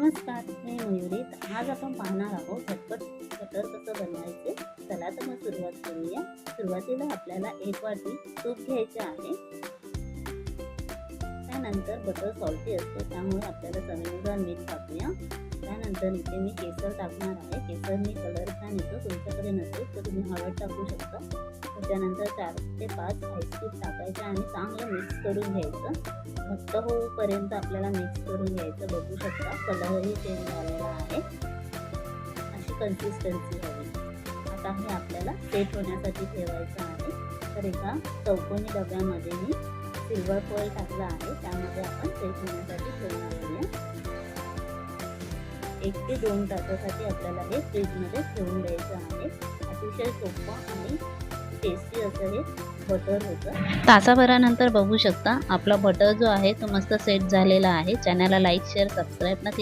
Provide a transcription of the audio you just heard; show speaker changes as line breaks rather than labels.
नमस्कार, मी मयुरी. आज आपण पाहणार आहोत झटपट बटर कसं बनवायचे. चला तर मग सुरुवात करूया. सुरुवातीला आपल्याला 1 वाटी तूप घ्यायचे आहे. त्यानंतर बटर सॉल्टी असते, त्यामुळे आपल्याला चवीनुसार मीठ टाकूया. त्यानंतर इथे मी केसर टाकणार आहे. केसरने कलर छान येतो. तुमच्याकडे नसेल तर तुम्ही हळद टाकू शकता. त्याच्यानंतर 4 ते 5 आईस क्यूब टाकायचे आणि चांगलं मिक्स करून घ्यायचं. घट्ट होईपर्यंत आपल्याला मिक्स करून घ्यायचं. बघू शकता कलरही चेंज झालेला आहे. अशी कन्सिस्टन्सी हवी. आता हे आपल्याला सेट होण्यासाठी ठेवायचं आहे. तर एका चौकोनी डब्यामध्ये मी सिल्वर फॉइल टाकला आहे. त्यामध्ये आपण सेट होण्यासाठी ठेवून देऊया. 1 ते 2 तासासाठी आपल्याला हे फ्रीजमध्ये ठेवून द्यायचं आहे. अतिशय सोपं आणि टेस्टी असं हे बटर होतं. तासाभरानंतर बघू शकता आपला बटर जो आहे तो मस्त सेट झालेला आहे. चॅनलला लाईक शेअर सबस्क्राईब नक्की